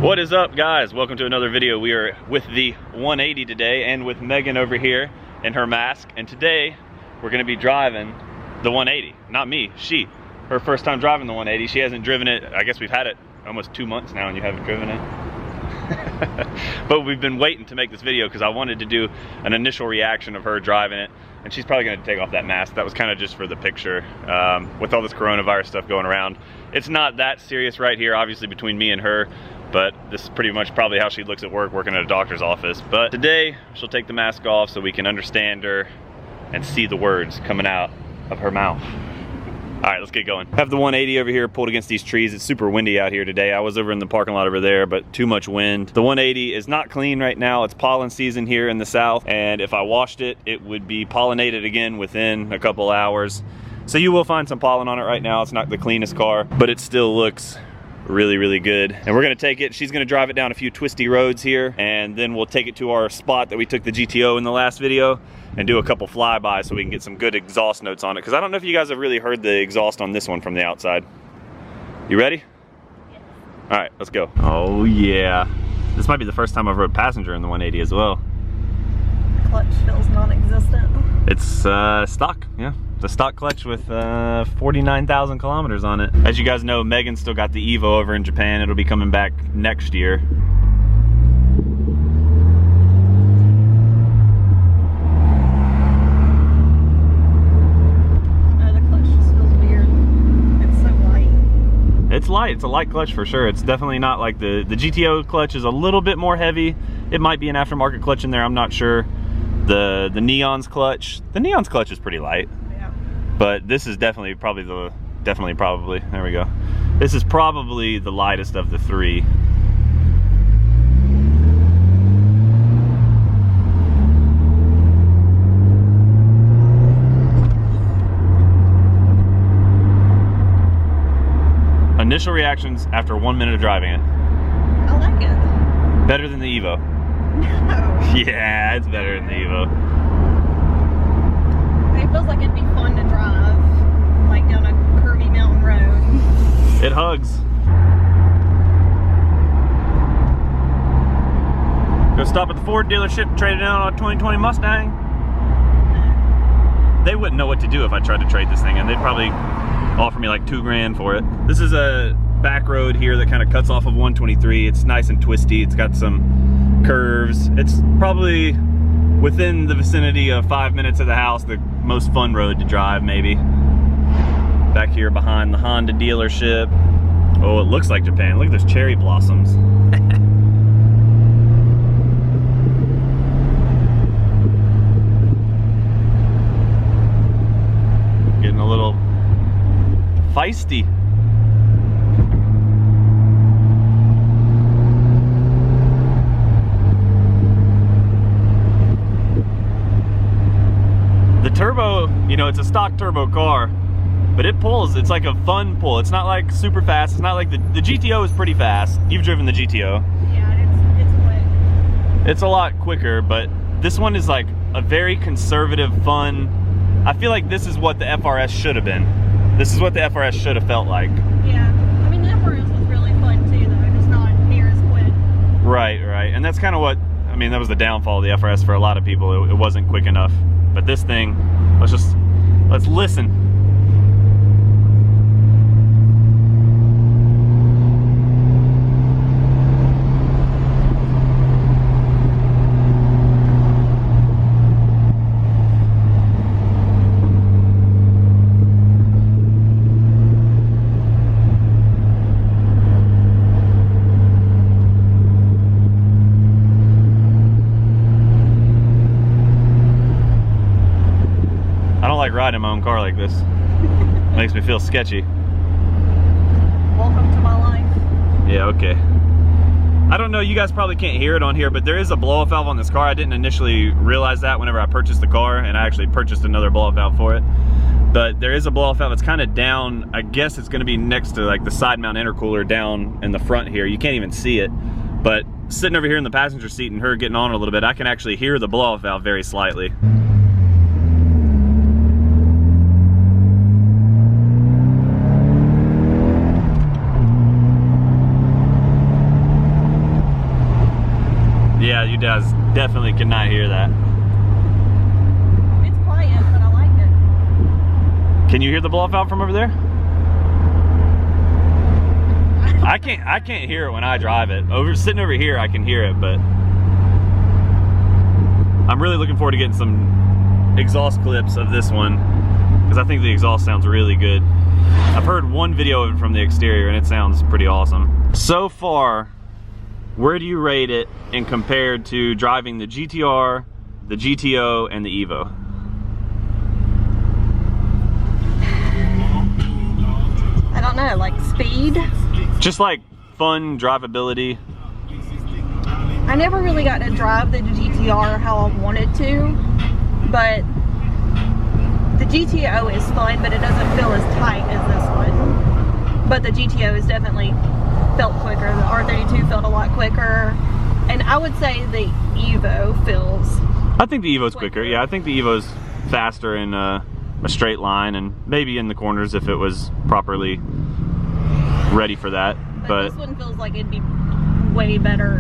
What is up, guys? Welcome to another video. We are with the 180 today and with Megan over here in her mask, and today we're going to be driving the 180. Not me, she. Her first time driving the 180. She hasn't driven it. I guess we've had it almost 2 months now and you haven't driven it. But we've been waiting to make this video because I wanted to do an initial reaction of her driving it, and she's probably going to take off that mask. That was kind of just for the picture. With all this coronavirus stuff going around, it's not that serious right here, obviously, between me and her. But this is pretty much probably how she looks at work, working at a doctor's office. But today, she'll take the mask off so we can understand her and see the words coming out of her mouth. All right, let's get going. I have the 180 over here pulled against these trees. It's super windy out here today. I was over in the parking lot over there, but too much wind. The 180 is not clean right now. It's pollen season here in the south, and if I washed it, it would be pollinated again within a couple hours. So you will find some pollen on it right now. It's not the cleanest car, but it still looks really good. And we're gonna take it, she's gonna drive it down a few twisty roads here, and then we'll take it to our spot that we took the GTO in the last video and do a couple flybys so we can get some good exhaust notes on it, because I don't know if you guys have really heard the exhaust on this one from the outside. You ready? Yes. All right, let's go. Oh yeah. This might be the first time I've rode passenger in the 180 as well. Clutch feels non-existent. It's stock, yeah. The stock clutch with 49,000 kilometers on it. As you guys know, Megan's still got the Evo over in Japan. It'll be coming back next year. The clutch just feels weird. It's so light. It's light. It's a light clutch for sure. It's definitely not like the GTO clutch is a little bit more heavy. It might be an aftermarket clutch in there. I'm not sure. The Neon's clutch. The Neon's clutch is pretty light. But this is definitely probably there we go. This is probably the lightest of the three. Initial reactions after 1 minute of driving it. I like it. Better than the Evo. No. Yeah, it's better than the Evo. It feels like it'd be fun to drive, like down a curvy mountain road. It hugs. Go stop at the Ford dealership, trade it in on a 2020 Mustang. They wouldn't know what to do if I tried to trade this thing in. They'd probably offer me like $2 grand for it. This is a back road here that kind of cuts off of 123. It's nice and twisty. It's got some curves. It's probably within the vicinity of 5 minutes of the house, the most fun road to drive, maybe. Back here behind the Honda dealership. Oh, it looks like Japan. Look at those cherry blossoms. Getting a little feisty. The turbo, you know, it's a stock turbo car, but it pulls. It's like a fun pull. It's not like super fast. It's not like the GTO is pretty fast. You've driven the GTO. Yeah, it's quick. It's a lot quicker, but this one is like a very conservative, fun. I feel like this is what the FRS should have been. This is what the FRS should have felt like. Yeah, I mean the FRS was really fun too, though. Just not near as quick. Right, and that's kind of what, I mean, that was the downfall of the FRS for a lot of people. It wasn't quick enough. But this thing, let's listen. Riding my own car like this. Makes me feel sketchy. Welcome to my life. Yeah, okay. I don't know, you guys probably can't hear it on here, but there is a blow-off valve on this car. I didn't initially realize that whenever I purchased the car, and I actually purchased another blow-off valve for it. But there is a blow-off valve. It's kind of down. I guess it's going to be next to like the side mount intercooler down in the front here. You can't even see it. But sitting over here in the passenger seat and her getting on a little bit, I can actually hear the blow-off valve very slightly. Yeah, you guys definitely cannot hear that. It's quiet, but I like it. Can you hear the blow-off valve from over there? I can't hear it when I drive it. Sitting over here, I can hear it, but I'm really looking forward to getting some exhaust clips of this one because I think the exhaust sounds really good. I've heard one video of it from the exterior and it sounds pretty awesome. So far, where do you rate it in compared to driving the GTR, the GTO, and the Evo? I don't know, like speed? Just like fun drivability. I never really got to drive the GTR how I wanted to, but the GTO is fun, but it doesn't feel as tight as this one. But the GTO is definitely felt quicker. The R32 felt a lot quicker. And I would say the Evo feels I think the Evo's quicker. Yeah, I think the Evo's faster in a straight line and maybe in the corners if it was properly ready for that. But this one feels like it'd be way better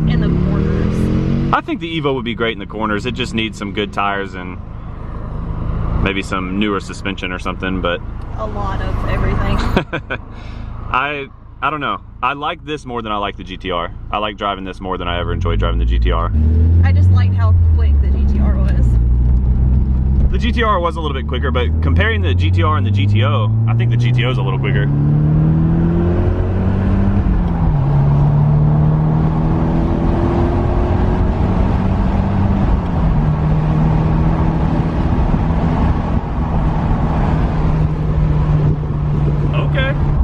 in the corners. I think the Evo would be great in the corners. It just needs some good tires and maybe some newer suspension or something, but a lot of everything. I don't know. I like this more than I like the GTR. I like driving this more than I ever enjoyed driving the GTR. I just liked how quick the GTR was. The GTR was a little bit quicker, but comparing the GTR and the GTO, I think the GTO is a little quicker.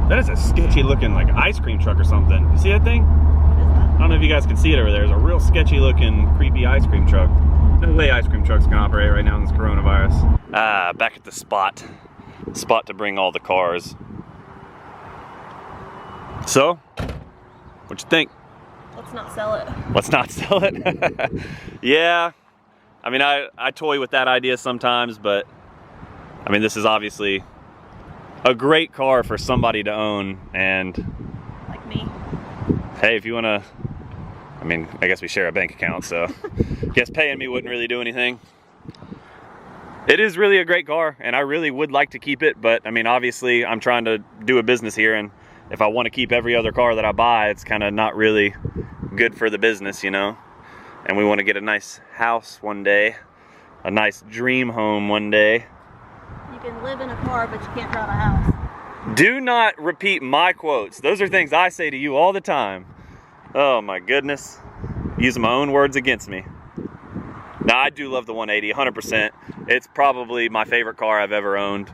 That is a sketchy looking like ice cream truck or something. You see that thing? I don't know if you guys can see it over there. There's a real sketchy looking creepy ice cream truck. No way ice cream trucks can operate right now in this coronavirus. Back at the spot to bring all the cars. So, what you think? Let's not sell it. Let's not sell it? Yeah, I mean, I toy with that idea sometimes, but I mean, this is obviously a great car for somebody to own, and like me. Hey, if you want to, I mean, I guess we share a bank account, so I guess paying me wouldn't really do anything. It is really a great car, and I really would like to keep it, but I mean, obviously I'm trying to do a business here, and if I want to keep every other car that I buy, it's kind of not really good for the business, you know? And we want to get a nice house one day, a nice dream home one day. You can live in a car, but you can't drive a house. Do not repeat my quotes. Those are things I say to you all the time. Oh my goodness. Using my own words against me. Now, I do love the 180, 100%. It's probably my favorite car I've ever owned.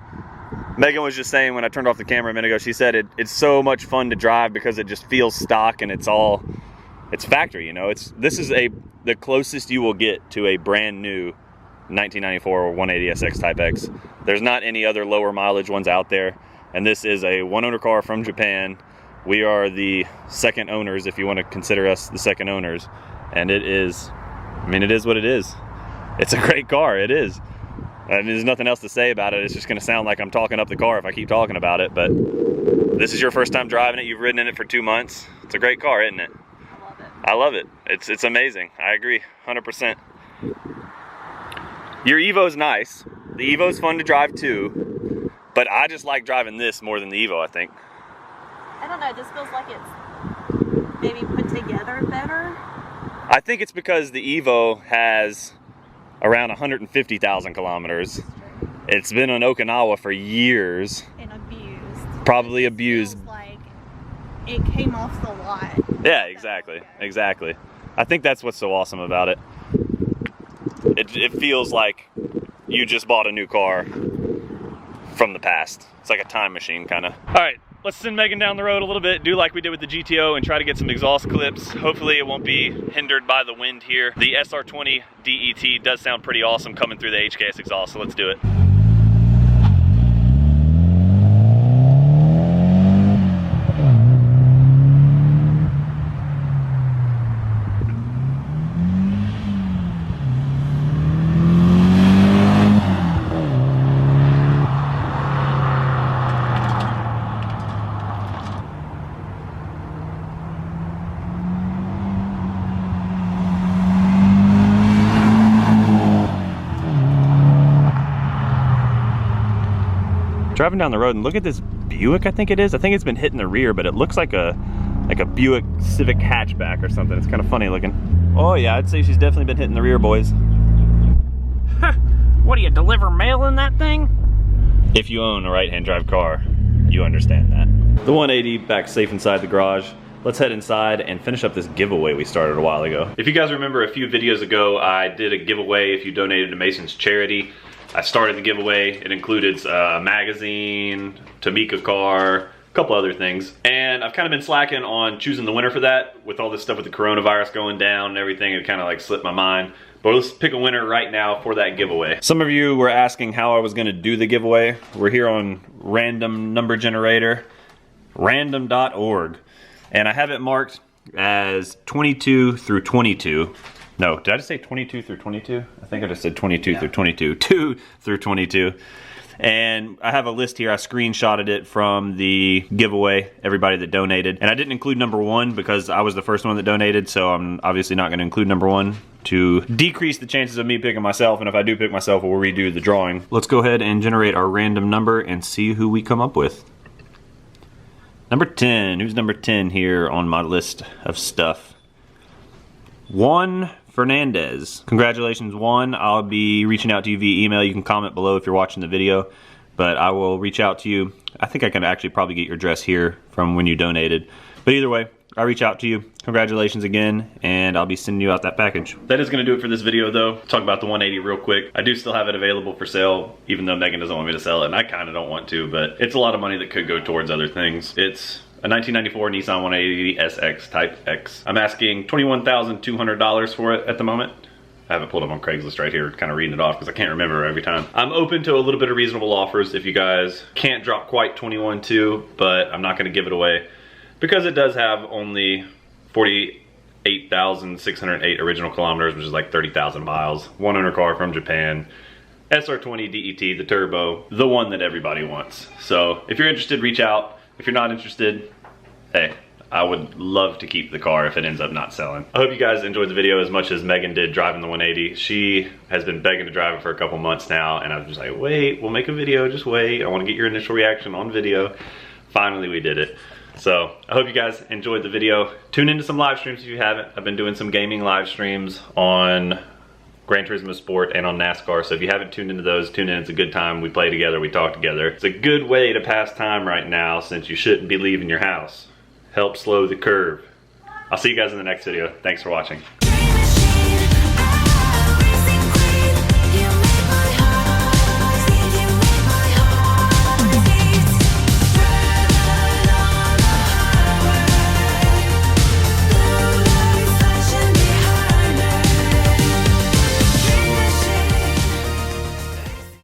Megan was just saying when I turned off the camera a minute ago, she said it's so much fun to drive because it just feels stock and it's factory, you know. This is the closest you will get to a brand new 1994 or 180 SX Type X. There's not any other lower mileage ones out there, and this is a one-owner car from Japan. We are the second owners, if you want to consider us the second owners, and it is, I mean, it is what it is. It's a great car, it is. I mean, there's nothing else to say about it. It's just going to sound like I'm talking up the car if I keep talking about it, but this is your first time driving it. You've ridden in it for 2 months. It's a great car, isn't it? I love it. I love it. It's amazing. I agree, 100%. Your Evo's nice. The Evo's fun to drive too, but I just like driving this more than the Evo, I think. I don't know, it just feels like it's maybe put together better. I think it's because the Evo has around 150,000 kilometers. It's been on Okinawa for years. And abused. Probably abused. Feels like it came off the lot. Yeah, exactly, exactly. I think that's what's so awesome about it. It feels like you just bought a new car from the past. It's like a time machine, kind of. All right, let's send Megan down the road a little bit, do like we did with the GTO, and try to get some exhaust clips. Hopefully it won't be hindered by the wind here. The SR20 DET does sound pretty awesome coming through the HKS exhaust, so let's do it. Driving down the road and look at this Buick, I think it is. I think it's been hit in the rear, but it looks like a Buick Civic hatchback or something. It's kind of funny looking. Oh yeah, I'd say she's definitely been hit in the rear, boys. What do you deliver mail in that thing? If you own a right-hand drive car, you understand that. The 180 back safe inside the garage. Let's head inside and finish up this giveaway we started a while ago. If you guys remember, a few videos ago, I did a giveaway if you donated to Mason's charity. I started the giveaway. It included a magazine, Tamika car, a couple other things. And I've kind of been slacking on choosing the winner for that. With all this stuff with the coronavirus going down and everything, it kind of like slipped my mind. But let's pick a winner right now for that giveaway. Some of you were asking how I was gonna do the giveaway. We're here on random number generator, random.org. And I have it marked as 22 through 22. No, did I just say 22 through 22? I think I just said 22 through 22. 2 through 22. And I have a list here. I screenshotted it from the giveaway, everybody that donated. And I didn't include number 1 because I was the first one that donated, so I'm obviously not gonna include number 1 to decrease the chances of me picking myself. And if I do pick myself, we'll redo the drawing. Let's go ahead and generate our random number and see who we come up with. Number 10, who's number 10 here on my list of stuff? Juan Fernandez. Congratulations, Juan. I'll be reaching out to you via email. You can comment below if you're watching the video, but I will reach out to you. I think I can actually probably get your address here from when you donated. But either way, I'll reach out to you. Congratulations again, and I'll be sending you out that package. That is gonna do it for this video though. Talk about the 180 real quick. I do still have it available for sale, even though Megan doesn't want me to sell it, and I kinda don't want to, but it's a lot of money that could go towards other things. It's a 1994 Nissan 180 SX Type X. I'm asking $21,200 for it at the moment. I have it pulled up on Craigslist right here, kind of reading it off because I can't remember every time. I'm open to a little bit of reasonable offers if you guys can't drop quite 21.2, but I'm not gonna give it away because it does have only 48,608 original kilometers, which is like 30,000 miles. One owner car from Japan. SR20 DET, the turbo, the one that everybody wants. So if you're interested, reach out. If you're not interested, hey, I would love to keep the car if it ends up not selling. I hope you guys enjoyed the video as much as Megan did driving the 180. She has been begging to drive it for a couple months now, and I was just like, wait, we'll make a video, just wait. I want to get your initial reaction on video. Finally, we did it. So I hope you guys enjoyed the video. Tune into some live streams if you haven't. I've been doing some gaming live streams on Gran Turismo Sport and on NASCAR, so if you haven't tuned into those, tune in. It's a good time. We play together, we talk together. It's a good way to pass time right now since you shouldn't be leaving your house. Help slow the curve. I'll see you guys in the next video. Thanks for watching.